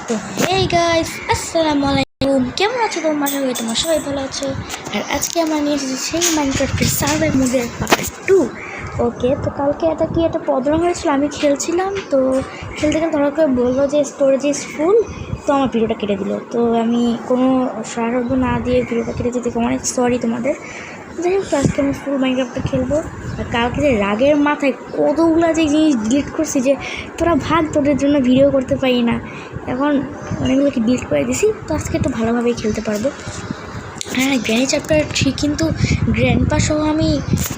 তো hey guys, আসসালামু আলাইকুম। কেমন আছো তোমরা? তোমরা সবাই ভালো আছো। আর আজকে আমরা নিয়ে এসেছি সেই মাইনক্রাফটের সার্ভার মোডের পার্ট 2। ওকে, তো কালকে একটা প্রবলেম হয়েছিল, আমি খেলছিলাম, তো খেলতে গেলে ধরো করে বললো যে স্টোরেজ ইজ ফুল, তো আমার ভিডিওটা কেটে দিল। তো আমি কোনো সাহায্য না দিয়ে ভিডিওটা কেটে দিতে অনেক সরি তোমাদের। যাই হোক, আজকে আমি ফুল মাইনক্রাফটটা খেলবো। আর কালকে যে রাগের মাথায় কতগুলো যে জিনিস ডিলিট করছি, যে তোরা ভাগ, তোদের জন্য ভিডিও করতে পারি না, এখন অনেকগুলোকে ডিলিট করে দিছি। তো আজকে একটু ভালোভাবেই খেলতে পারবো। হ্যাঁ, গ্র্যানি চ্যাপ্টার 3 কিন্তু গ্র্যান্ডপা সহ আমি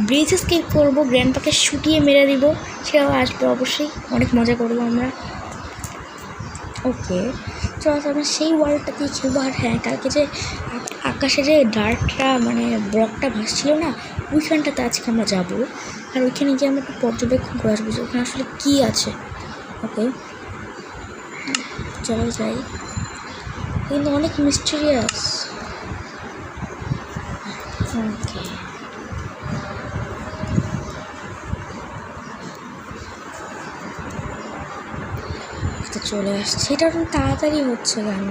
ব্রিজ স্কেপ করবো, গ্র্যান্ডপাকে শুটিয়ে মেরে দিব, সেটাও আসবে অবশ্যই, অনেক মজা করবো আমরা। ওকে, চলো আমরা সেই ওয়ার্ল্ডটাতেই খেলবো। আর হ্যাঁ, কালকে যে আকাশে যে ডার্কটা মানে ব্লকটা ভাসছিল না, ওইখানটাতে আজকে আমরা যাবো। আর ওইখানে গিয়ে আমরা একটু পর্যবেক্ষণ করে আসবো যে ওখানে আসলে কী আছে। ওকে, চলো যাই। কিন্তু অনেক মিস্টেরিয়াস। ওকে, তো চলে আসছে। এটা একটু তাড়াতাড়ি হচ্ছে কেন?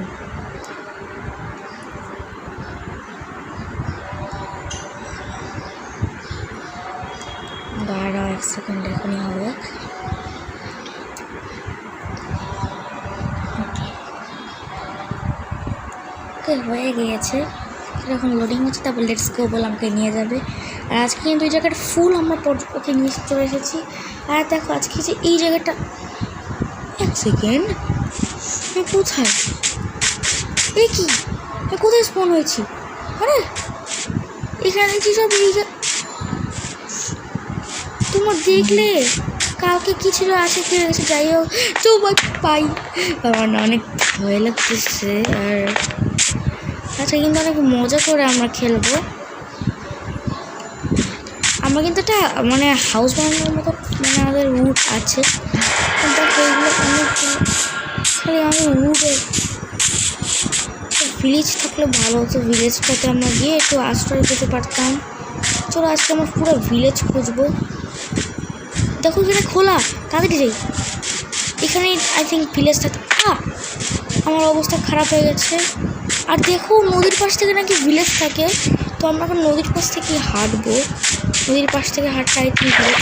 দাঁড়াও এক সেকেন্ড, এখনই হবে। ওকে, হয়ে গিয়েছে। এখন লোডিং হচ্ছে, তারপর লেটস গো বলে আমাকে নিয়ে যাবে। আর আজকে কিন্তু এই জায়গাটা ফুল আমরা ওকে নিয়ে চলে এসেছি। আর দেখো আজকে যে এই জায়গাটা, এক সেকেন্ড, কোথায় এ কি কোথায় স্পন হয়েছি? আরে এখানে দেখছি সব এই তোমার দেখলে কালকে কি ছিল আসে ফিরে গেছে। যাই হোক, তো পাই আমার না অনেক ভয় লাগতেছে। আর আচ্ছা, কিন্তু অনেক মজা করে আমরা খেলবো। আমরা কিন্তু একটা মানে হাউস বানানোর মতো মানে আমাদের রুট আছে, কিন্তু এইগুলো অনেক খালি আমাদের রুটে ভিলেজ থাকলে ভালো হতো। ভিলেজটাতে আমরা গিয়ে একটু আশ্রয় পেতে পারতাম। চলো আজকে আমরা পুরো ভিলেজ খুঁজবো। দেখো এখানে খোলা, তাড়াতাড়ি যাই। এখানে আই থিঙ্ক ভিলেজ থাকে। আমার অবস্থা খারাপ হয়ে গেছে। আর দেখো নদীর পাশ থেকে নাকি ভিলেজ থাকে, তো আমরা এখন নদীর পাশ থেকে হাঁটবো। নদীর পাশ থেকে হাঁটতে আই থিঙ্ক ভিলেজ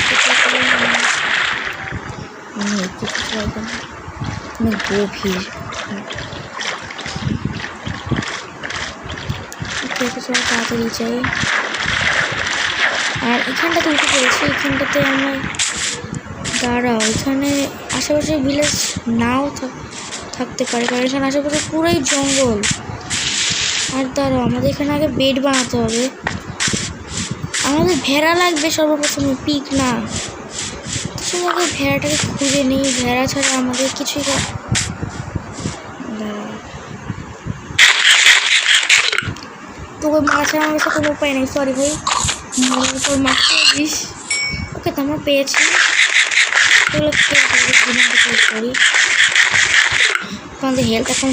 অনেক গভীর। তাড়াতাড়ি যাই। আর এখানটাতে উঠে পড়েছি, এখানটাতে আমরা দাঁড়াও। এখানে আশেপাশে ভিলেজ নাও থাকতে পারে, কারণ এখানে আশেপাশে পুরোই জঙ্গল। আর দাঁড়াও, আমাদের এখানে আগে বেড বানাতে হবে। আমাদের ভেড়া লাগবে সর্বপ্রথমে, পিক না। শুধু আগে ভেড়াটাকে খুঁজে নিই, ভেড়া ছাড়া আমাদের কিছুই তোকে মারা ছাড়া আমার কাছে কোনো উপায় নেই। সরি ভাই, তোর মারতে দিস। ওকে, তো আমরা পেয়েছি। করি আমাদের হেলথ এখন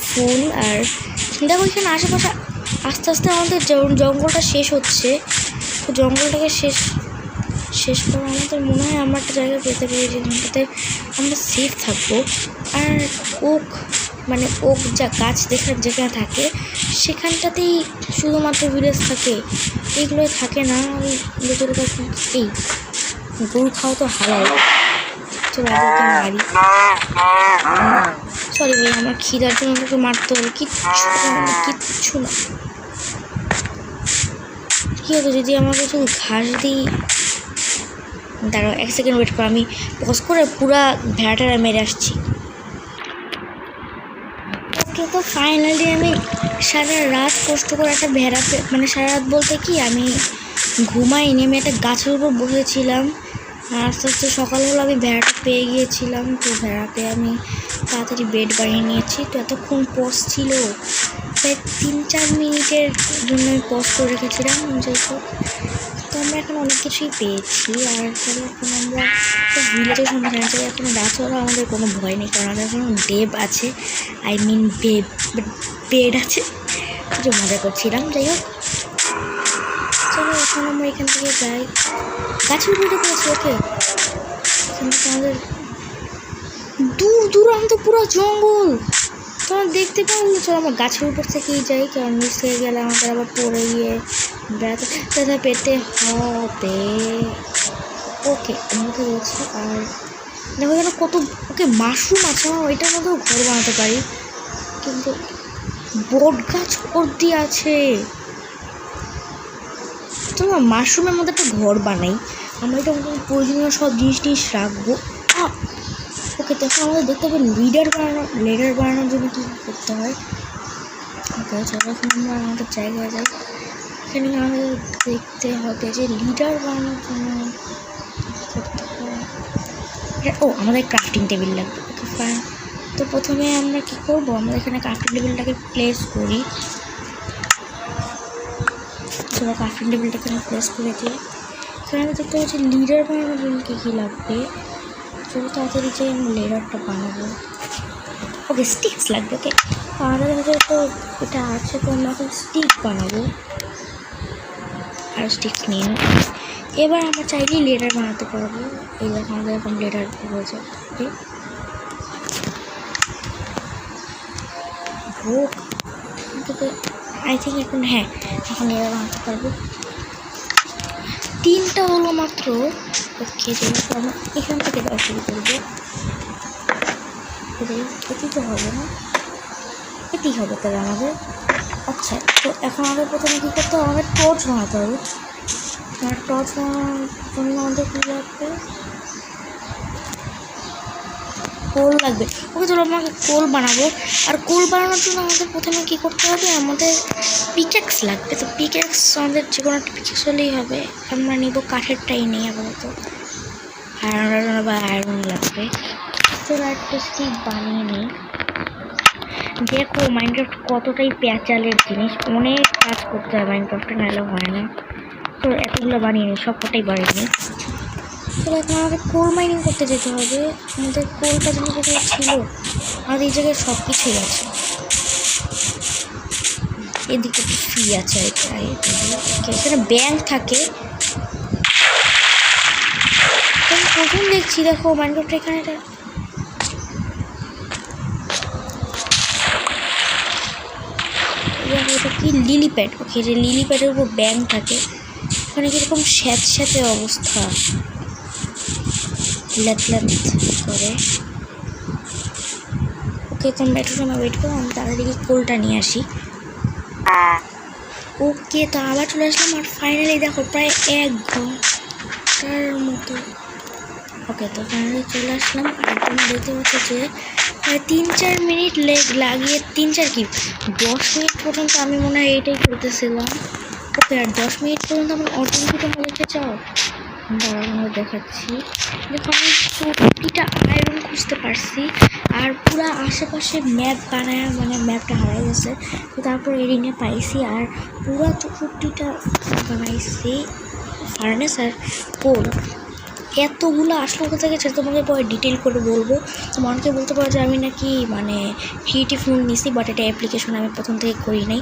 ফুল। আর দেখো এখানে আশেপাশে আস্তে আস্তে আমাদের জঙ্গলটা শেষ হচ্ছে। তো জঙ্গলটাকে শেষ করে আমাদের মনে হয় আমরা একটা জায়গা পেতে পারি যেখানটাতে আমরা সেফ থাকবো। আর ওক যা গাছ যেখানে থাকে সেখানটাতেই শুধুমাত্র ভিলেজ থাকে, এইগুলোই থাকে না। আমি ভেতরে এই গরু খাওয়া তো হালাল। চলো আগে মারি। সরি ভাই, আমার খিদার জন্য তোকে মারতে হবে। কিচ্ছু না। কী হতো যদি আমাকে শুধু ঘাস দিই? দাঁড়াও এক সেকেন্ড ওয়েট করো, আমি পজ করে পুরা ভেড়াটা মেরে আসছি। ওকে, তো ফাইনালি আমি সারা রাত কষ্ট করে একটা ভেড়া মানে সারা রাত বলতে কি, আমি ঘুমাইনি, আমি একটা গাছের উপর বসেছিলাম। আর আস্তে আস্তে সকালবেলা আমি ভেড়াটা পেয়ে গিয়েছিলাম। তো ভেড়াতে আমি তাড়াতাড়ি বেড বানিয়ে নিয়েছি। তো এতক্ষণ পজ ছিল, প্রায় 3-4 মিনিটের জন্য আমি পজ করে রেখেছিলাম। যাই হোক, তো আমরা এখন অনেক কিছুই পেয়েছি। আর তাহলে এখন আমরা ভিলেজের সন্ধানে যাই। এখন রাতবেলা আমাদের কোনো ভয় নেই, কারণ আমাদের এখন ডেব আছে, আই মিন বেড আছে। কিছু মজা করছিলাম। যাই হোক, চলো এখন আমরা এখান থেকে যাই। গাছের উপরে করেছি। ওকে, এখান থেকে আমাদের দূর দূরান্ত পুরো জঙ্গল। তোমরা দেখতে পাও, চলো আমরা গাছের উপর থেকেই যাই, কারণ নিচ থেকে গেলে আমাদের আবার পড়ে গিয়ে ব্যথা পেতে হবে। ওকে আমি তো বলছি। আর দেখো এখানে কত ওকে মাশরুম আছে, আমরা ওইটার মধ্যেও ঘর বানাতে পারি, কিন্তু বট গাছ অব্দি আছে। চলো মাশরুমের মধ্যে একটা ঘর বানাই, আমরা এটা প্রয়োজনীয় সব জিনিস রাখবো। ওকে তখন আমাদের দেখতে হবে লেডার বানানোর জন্য কী করতে হয়। ওকে চলো এখন আমরা আমাদের জায়গায় যাই। এখানে আমাদের দেখতে হবে যে লিডার বানানোর জন্য করতে হয়। ও আমাদের ক্রাফটিং টেবিল লাগবে। Okay fine. তো প্রথমে আমরা কি করব, আমরা এখানে ক্রাফটিং টেবিলটাকে প্লেস করি। চলো ক্রাফটিং টেবিলটাকে আমি প্লেস করে দিই। এখানে দেখতে হচ্ছে লিডার বানানোর জন্য কী কী লাগবে। চলো তাড়াতাড়ি যে আমি লেডারটা বানাবো। ওকে স্টিক্স লাগবে। ওকে আমাদের কাছে তো এটা আছে, তো আমরা এখন স্টিক বানাবো। আর স্টিক্স নিয়ে নিই। এবার আমরা চাইলেই লেডার বানাতে পারবো। এইবার আমাদের এখন লেডার হয়ে যাবে। আই থিঙ্ক এখন হ্যাঁ এখন লেডার বানাতে পারবো। 3টা হলো মাত্র। ওকে যেহেতু আমরা এখান থেকে দেওয়া শুরু করবো। এটি তো হবে না, এটি হবে তাহলে আমাদের। আচ্ছা তো এখন আমাদের প্রথমে কী করতে হবে, আমাদের টর্চ বানাতে হবে। আর টর্চ বানানোর জন্য আমাদের কী লাগবে, কোল লাগবে। ওকে চলো আমাকে কোল বানাবো। আর কোল বানানোর জন্য আমাদের প্রথমে কী করতে হবে, আমাদের পিক্যাক্স লাগবে। তো পিক্যাক্স আমাদের যে কোনো একটা পিক্যাক্স হলেই হবে। আমরা নিব কাঠেরটাই নেই আপাতত। আয়রন লাগবে। চলো একটা স্টিক বানিয়ে নিই। দেখো মাইনক্রাফট কতটাই প্যাচালের জিনিস, অনেক কাজ করতে হয় মাইনক্রাফটে, নাহলে হয় না। তো এতগুলো বানিয়ে নিই, সব কটাই বানিয়ে নিই। তো এখন আমাদের কোল মাইনিং করতে যেতে হবে। আমাদের কোলটা যেন কোথায় ছিল, আমাদের এই জায়গায় সব কিছুই আছে। এদিকে ফ্রি আছে, এখানে ব্যাংক থাকে। আমি প্রথম দেখছি দেখো মাইনক্রাফট এখানে এটা কি লিলি প্যাড। ওকে যে লিলি প্যাডের উপর ব্যাংক থাকে, ওখানে কীরকম স্যাঁতে অবস্থা, ল্যাত করে। ওকে তোমরা একটু সময় ওয়েট করো, আমি তাড়াতাড়ি কোলটা নিয়ে আসি। ওকে তো আবার চলে আসলাম। আর ফাইনালি দেখো প্রায় 1 ঘন্টার মতো। ওকে তো ফাইনালি চলে আসলাম। আর তোমরা দেখতে পাচ্ছ যে প্রায় 3-4 মিনিট লাগিয়ে 3-4 কি 10 মিনিট পর্যন্ত আমি মনে হয় এইটাই করতেছিলাম। ওকে আর 10 মিনিট পর্যন্ত আমার অর্জন কি তোমরা দেখতে চাও, দাঁড়ানো দেখাচ্ছি। দেখো আমি 40টা আয়রন খুঁজতে পারছি। আর পুরো আশেপাশে ম্যাপ বানায়, মানে ম্যাপটা হারাই গেছে, তো তারপর এরিনে পাইছি। আর পুরো 40টা বানাইছি ফার্নেস আর কোল। এতগুলো আসলো কোথা থেকে সেটা তোমাকে পরে ডিটেল করে বলবো। তো অনেকে বলতে পারো যে আমি নাকি মানে ক্রিয়েটিভ মোড নিছি, বাট এটা অ্যাপ্লিকেশন আমি প্রথম থেকে করি নাই।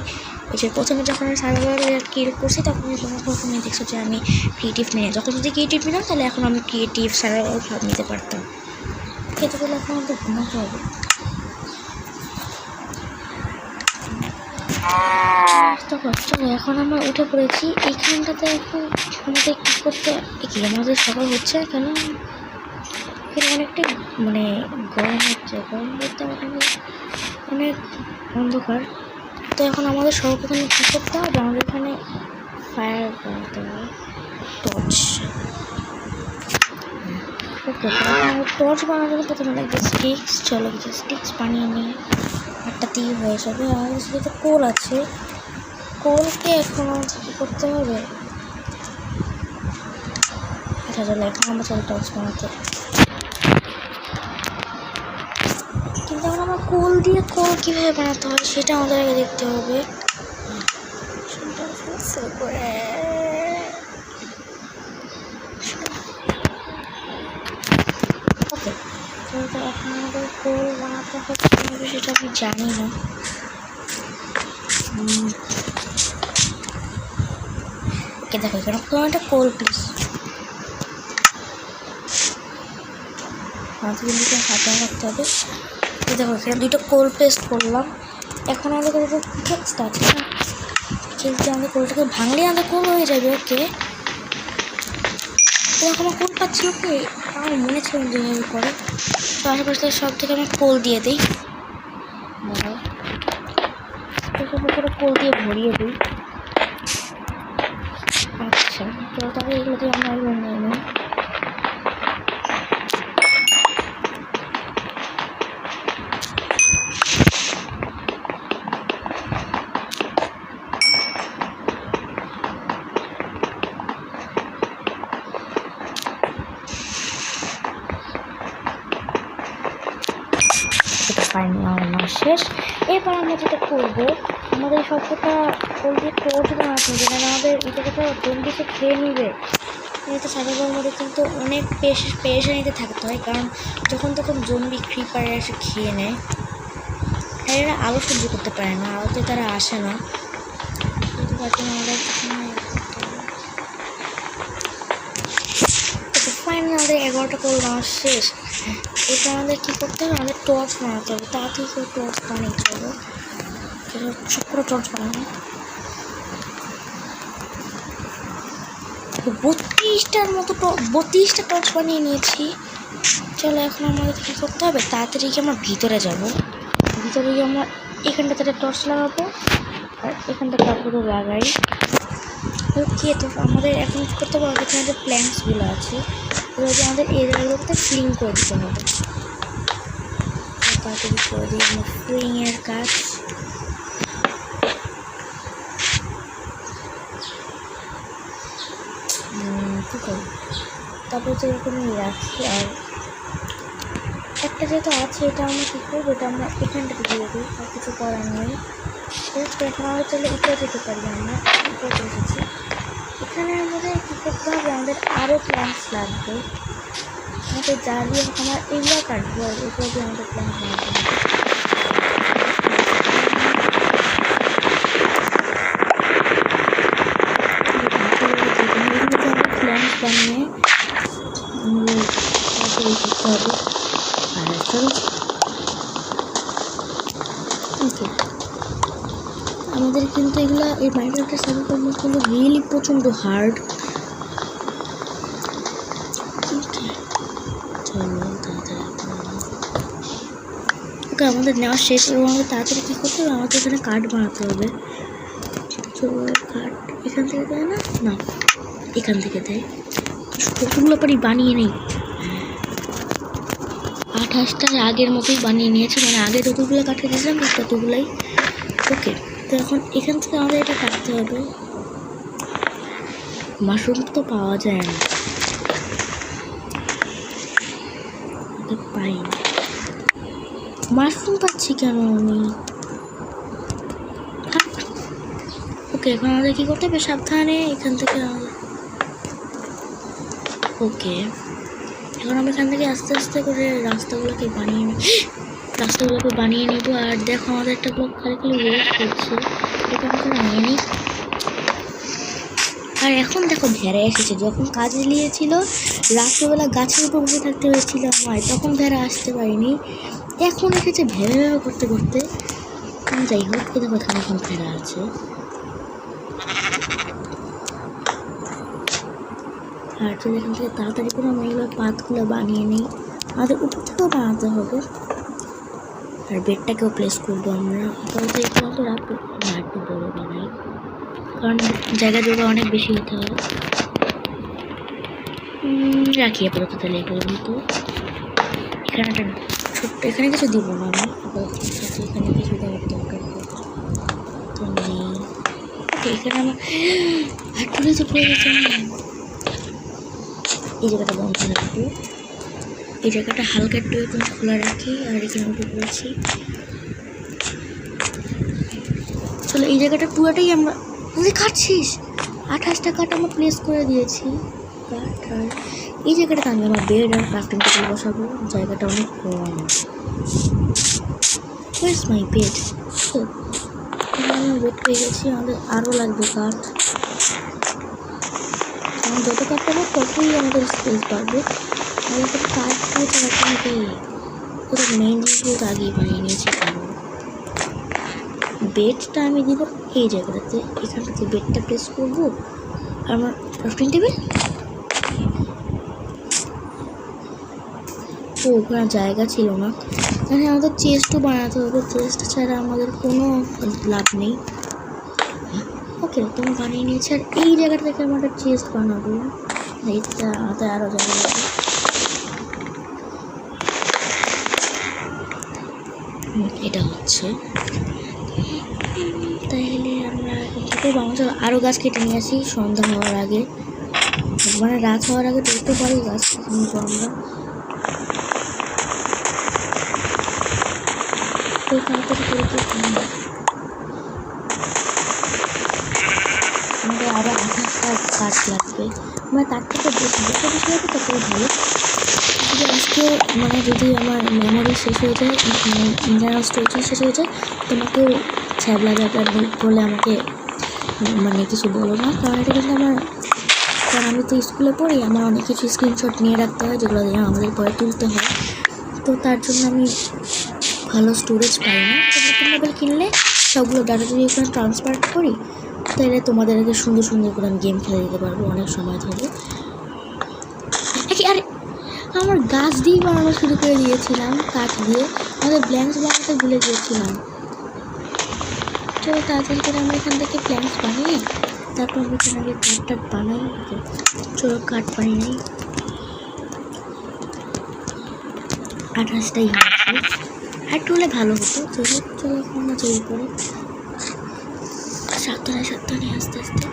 ওই যে প্রথমে যখন আমি সার্ভার ক্রিয়েট করছি তখন তোমরা প্রথমে দেখছো যে আমি ক্রিয়েটিভ নিয়ে, যখন যদি ক্রিয়েটিভ নিলাম তাহলে এখন আমি ক্রিয়েটিভ সার্ভার সব নিতে পারতাম। খেতে গেলে এখন আমাদের ঘুমাতে হবে। চলো এখন আমরা উঠে পড়েছি। এইখানটাতে এখন আমাদের কী করতে, কি আমাদের সকাল হচ্ছে কেন, এখানে অনেকটাই মানে গরম হচ্ছে, গরম বলতে অনেক অন্ধকার। তো এখন আমাদের সর্বপ্রথমে কী করতে হবে, আমাদের এখানে ফায়ার বানাতে হবে, টর্চ। ওকে টর্চ বানানোর জন্য প্রথমে লাগবে স্টিক্স। চলো কিছু স্টিক্স বানিয়ে নিয়ে একটাতেই হয়ে যাবে। আমাদের সাথে তো কোল আছে, কোলকে এখন কী করতে হবে, এটা চলো এখন আমরা চলো টর্চ বানাতে। কিন্তু এখন আমার কোল দিয়ে কোল কীভাবে বানাতে হয় সেটা আমাদের আগে দেখতে হবে। ওকে তো এখন আমাদের কোল বানাতে হবে সেটা আমি জানি না। ওকে দেখো এখানে প্রথমে একটা কোল প্লিজ। আমাদের কিন্তু হাতে রাখতে হবে। দেখো এখানে দুটো কোল পেস্ট করলাম। এখন আমাদের কাছে পিকেক্সটা আছে না, কিন্তু আমাদের কোলটাকে ভাঙলে আমাদের কোল হয়ে যাবে। ওকে, এখন আমার কোল পাচ্ছি। ওকে, আমার মনে ছিল যেভাবে করে, তো আশেপাশে সব থেকে আমি কোল দিয়ে দিই। কোল দিয়ে ভরিয়ে দিই। আচ্ছা, তো তাহলে এগুলো দিয়ে আমরা নিয়ে নিই। শেষ। এরপর আমরা যেটা করবো, আমাদের সবকটা কোল দিয়ে টর্চ বানাতে হবে, কারণ আমাদের এটা কথা জন্ডিসে খেয়ে নিবে। এটা সার্ভাইভালের মধ্যে কিন্তু অনেক পেরেশানিতে থাকতে হয়, কারণ যখন তখন জম্বি ক্রিপারে এসে খেয়ে নেয়। আর এরা আলো সহ্য করতে পারে না, আলোতে তারা আসে না। ফাইনালি আমাদের 11টা কোল নেওয়া শেষ। এটা আমাদের কী করতে হবে, আমাদের টর্চ বানাতে হবে। তাড়াতাড়ি করে টর্চ বানাতে হবে। সব করে টর্চ বানানো 32টা টর্চ বানিয়ে নিয়েছি। চলো এখন আমাদের কী করতে হবে, তাড়াতাড়ি গিয়ে আমরা ভিতরে যাব। ভিতরে গিয়ে আমরা এখানটাতে টর্চ লাগাবো, আর এখানটাতে তারপরে লাগাই। ওকে, তো আমাদের এখন কী করতে হবে, এখানে যে প্ল্যান্টসগুলো আছে এগুলো যে আমাদের এই জায়গাগুলোতে ফিলিং করে দিতে হবে। তাড়াতাড়ি করে দিই আমরা ফিলিংয়ের কাজ। তারপর যে এরকমই রাখি। আর একটা যেটা আছে এটা আমরা কী করবো, এটা আমরা এখানটাতে দিয়ে দিই, আর কিছু করার নেই। এখন আমরা চলে উপরে যেতে পারি। আমরা উপরে এসেছি। এখানে আমাদের কী করতে হবে, আমাদের আরও প্ল্যান্টস লাগবে। আমাদের যা দিয়ে আমরা এগুলো কাটবো, আর এগুলো দিয়ে আমাদের প্ল্যান্ট বানাতে হবে। প্ল্যান্ট বানিয়ে করতে হবে। আর ওকে, আমাদের কিন্তু এগুলো এই মাইনক্রাফটের সার্ভাইভাল কিন্তু রিয়েলি প্রচণ্ড হার্ড। ওকে, আমাদের নেওয়া শেষ। এবং আমাদের তাড়াতাড়ি কী করতে হবে, আমাদের এখানে কাঠ বানাতে হবে। তো কাঠ এখান থেকে দেয় না, না এখান থেকে দেয়। কতগুলো পারি বানিয়ে নেই। 28টা আগের মতোই বানিয়ে নিয়েছি, মানে আগে যতগুলো কাঠ দিয়েছিলাম ততগুলোই। ওকে, তো এখন এখান থেকে আমাদের এটা কাটতে হবে। মাশরুম তো পাওয়া যায় না, পাই না। মাশরুম পাচ্ছি কেন আমি? ওকে, এখন আমাদের কী করতে হবে, সাবধানে এখান থেকে। ওকে, এখন আমরা এখান থেকে আস্তে আস্তে করে রাস্তাগুলোকে বানিয়ে নিব। আর দেখো আমাদের একটা ব্লক খালি ওয়েট করছে, এটা আমরা নিয়ে নিই। আর এখন দেখো ভেড়া এসেছে। যখন কাজে নিয়েছিল রাত্রেবেলা গাছের উপর বসে থাকতে হয়েছিল আমায়, তখন ভেড়া আসতে পারিনি। এখন এসেছে ভেড়া করতে করতে। যাই হোক, দেখো এখানে এখন ভেড়া আছে। আর যদি এখান থেকে তাড়াতাড়ি করে আমরা এগুলো পাতগুলো বানিয়ে নিই। আমাদের উপর থেকেও বানাতে হবে। আর বেডটাকেও প্লেস করবো আমরা। আপাতত একটু মতো রাখবো না, একটু বড়ো বানাই, কারণ জায়গা অনেক বেশি হতে হয়। রাখি আপাতত তাহলে এই পর্যন্ত। এখানে একটা ছোট্ট, এখানে কিছু দিব না আমি আপাতত, এখানে কিছু দেওয়ার দরকার তো নেই। ওকে, এখানে আমার হাঁটুলে তো পড়ে গেছে। এই জায়গাটা বন্ধ রাখবো, এই জায়গাটা হালকা একটু এখন খোলা রাখি। আর এখানে উঠে পড়েছি। চলো এই জায়গাটা পুরোটাই আমরা কাটছিস। 28টা কাঠ আমরা প্লেস করে দিয়েছি কাঠ। আর এই জায়গাটাতে আমি আমার বেড আর ক্রাফটিং টেবিল বসাবো। জায়গাটা অনেক কম। হোয়াটস মাই বেড? আমি বেড পেয়ে গেছি। আমাদের আরও লাগবে কাঠ। যত কাঠ পাবো ততই আমাদের স্পেস বাড়বে। আমাকে কাঠ দিয়ে চালাতে হবে। ওটা মেন জিনিসগুলো আগেই বানিয়ে নিয়েছি। কারণ বেডটা আমি দিব এই জায়গাটাতে, এখানটাতে বেডটা প্রেস করবো। আমার ক্রাফটিং টেবিল ওখানে জায়গা ছিল না, মানে আমাদের চেস্টও বানাতে হবে। চেস্ট ছাড়া আমাদের কোনো লাভ নেই। ওকে, তুমি বানিয়ে নিয়েছি। আর এই জায়গাটা থেকে আমরা একটা চেস্ট বানাবো। এইটা আমাদের আরও জায়গা লাগবে। এটা হচ্ছে তাইলে আমরা আরও গাছ কেটে নিয়ে আসি সন্ধ্যা হওয়ার আগে, মানে রাত হওয়ার আগে দেখতে পারি গাছ নিবো আমরা। আমাদের আবার 28টা কাঠ লাগবে, মানে তার থেকে বেশি হবে তত ভালো। যদি আজকে মানে যদি আমার মেমোরি শেষ হয়ে যায়, মানে ইন্টারনাল স্টোরেজ শেষ হয়ে যায়, তোমাকেও ছ্যাবলা বলে আমাকে মানে কিছু বলো না। কারণ এটা কিন্তু কারণ আমি তো স্কুলে পড়ি, আমার অনেক কিছু স্ক্রিনশট নিয়ে রাখতে হয় যেগুলো দিয়ে আমাদের পরে তুলতে হয়। তো তার জন্য আমি ভালো স্টোরেজ পাই না। তো নতুন মোবাইল কিনলে সবগুলো ডাটা যদি এখানে ট্রান্সফার করি, তাহলে তোমাদেরকে সুন্দর সুন্দর করে আমি গেম খেলে দিতে পারবো অনেক সময় ধরে। আরে আমার গাছ দিয়েই বানানো শুরু করে দিয়েছিলাম, কাঠ দিয়ে। আমাদের ব্ল্যাঙ্কস বানাতে ভুলে গিয়েছিলাম। চলো তাড়াতাড়ি করে আমরা এখান থেকে প্ল্যান্স বানিয়ে তারপর আমি এখানে আগে কাঠটা বানাই। চলো কাঠ বানিয়ে নিই। 28টাই হয়েছে, আর একটু হলে ভালো হতো। চলো চলো এখন আমরা তৈরি করে সাবধানে সাবধানে আস্তে আস্তে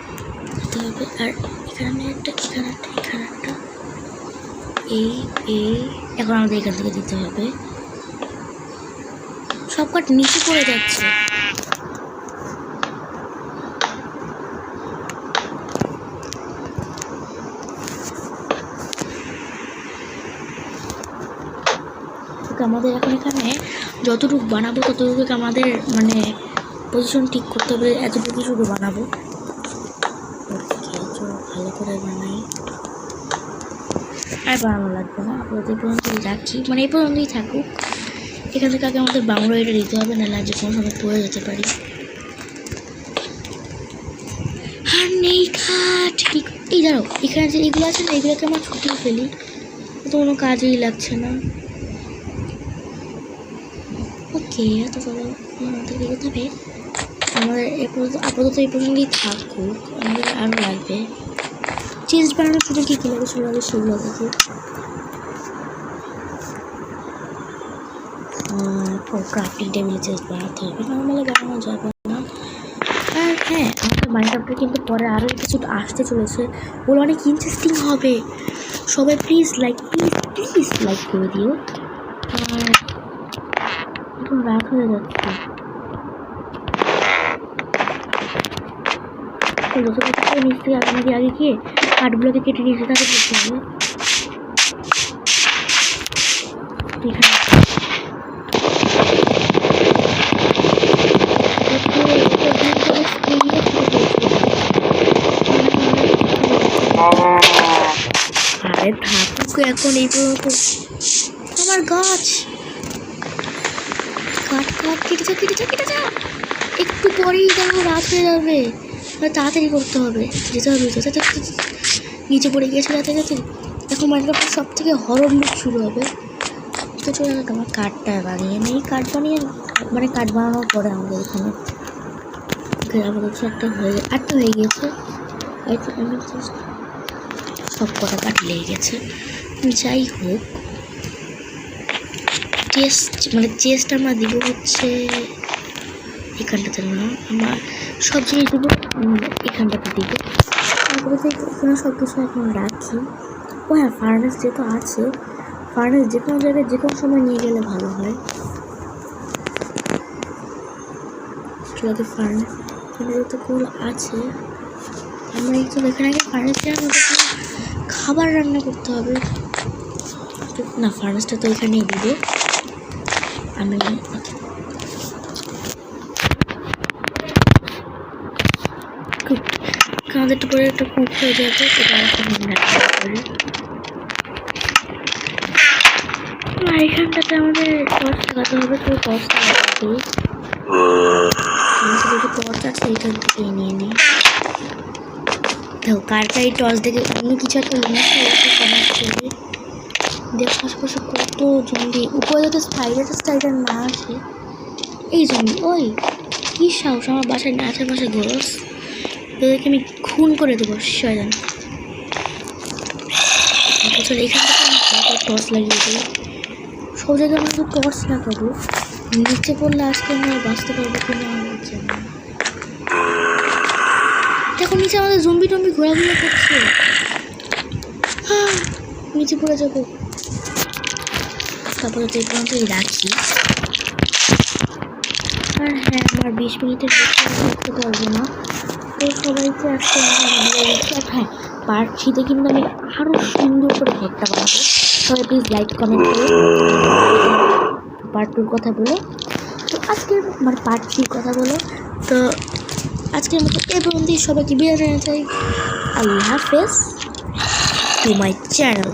দিতে হবে। আর এখানে একটা এখানে একটা এখানে একটা এই এখন আমাদের এখান থেকে দিতে হবে। সব কাঠ নিচে পড়ে যাচ্ছে। আমাদের এখন এখানে যতটুকু বানাবো ততটুকু আমাদের মানে পজিশন ঠিক করতে হবে, এতটুকু শুধু বানাবো। ভালো করে বানাই, আর বানানো লাগবে না। আপাতত এই পর্যন্তই রাখি, মানে এই পর্যন্তই থাকুক। এখান থেকে আগে আমাদের বাংলা এটা দিতে হবে, নাহলে আজ কোনো সময় পড়ে যেতে পারি। আর নেই কাঠ। এই দাঁড়াও, এখানে যে এগুলো আছে না, এগুলোকে আমার ছুটিয়ে ফেলি, তো কোনো কাজেই লাগছে না। ওকে, তো চলো আমাদের এগোতে হবে। আমাদের আপাতত এই পর্যন্তই থাকুক, আমাদের আরও লাগবে। চেস্ট বানানোর শুধু কী কী লাগে সেগুলো দেখি। ক্রাফটিং টেবিলে চেস্ট বানাতে হবে, নর্মালি বানানো যাবে না। আর হ্যাঁ, আমাদের মাইনক্রাফটে কিন্তু পরে আরও কিছু আসতে চলেছে, ওগুলো অনেক ইন্টারেস্টিং হবে। সবাই প্লিজ লাইক করে দিও। আর এখন রাত হয়ে যাচ্ছে, নিচ থেকে আপনাকে আগে গিয়ে কাঠগুলোকে কেটে নিয়ে এসে তাকে করতে হবে। আরে থাকুক এখন এই পর্যন্ত। আমার গাছ কাঠ কেটে যা। একটু পরেই দেখো রাত হয়ে যাবে, তাড়াতাড়ি করতে হবে, যেতে হবে। নিচে পড়ে গিয়েছে যাতে এখন মাইনক্রাফটের সব থেকে হরর লুক শুরু হবে। তো চলে গেল আমার কাঠটা বানিয়ে নেই। কাঠ বানিয়ে মানে কাঠ বানানোর পরে আমাদের এখানে আমাদের একটা আটটা হয়ে গিয়েছে। সব কটা কাঠ লেগে গেছে। যাই হোক, চেস্ট আমরা দিব হচ্ছে এখানটাতে না, আমরা সব জিনিস দেবো এখানটাতে দিব। তারপরে এখানে সব কিছু এখন রাখি। ও হ্যাঁ, ফার্নেস যেহেতু আছে, ফার্নেস যে কোনো জায়গায় যে কোনো সময় নিয়ে গেলে ভালো হয়। চলো ফার্নেস যেহেতু কোল আছে, আমরা একটু এখানে আগে ফার্নেসটা খাবার রান্না করতে হবে না। ফার্নেসটা তো এখানেই দিব আমি। আমাদের পরে একটা কুক হয়ে যাবে, সেটা করি। আর এখানটাতে আমাদের টর্চ লাগাতে হবে, তো টর্চ লাগাতে টর্চ আছে এখান থেকে নিয়ে নিই। দেখো কারটা এই টর্চ দেখে অন্য কিছু একটা মনে হচ্ছে কমেন্ট করবে। দেখো আশেপাশে কত জম্বি, উপরে যাতে স্পাইডার না আছে। এই জম্বি ওই কি সাহস আমার বাসায় না আশেপাশে ঘোরস, তোদেরকে আমি খুন করে দেবো শয়তান। চলো এখান থেকে আমি টর্চ লাগিয়ে দেবো, সব জায়গায় আমরা টর্চ লাগাবো। নিচে পড়লে আজকে আমরা বাঁচতে পারবো কিনা আমার জানি না। দেখো নিচে আমাদের জম্বি টম্বি ঘোরাঘুরি করছে, নিচে পড়ে যাবো। তারপরে তো এই পর্যন্তই রাখি। আর হ্যাঁ আমার 20 মিনিটের বেশি করতে পারবো না, তো সবাইকে আজকে আর হ্যাঁ পার্ট 3-তে কিন্তু আমি আরও সুন্দর করে ঘরটা বানাবো। সবাই প্লিজ লাইক কমেন্ট করে পার্ট 2-র কথা বলো, তো আজকের আমার পার্ট 3-র কথা বলো। তো আজকের মতো এ পর্যন্তই, সবাইকে বিদায় জানাতে চাই। আল্লাহ হাফেজ টু মাই চ্যানেল।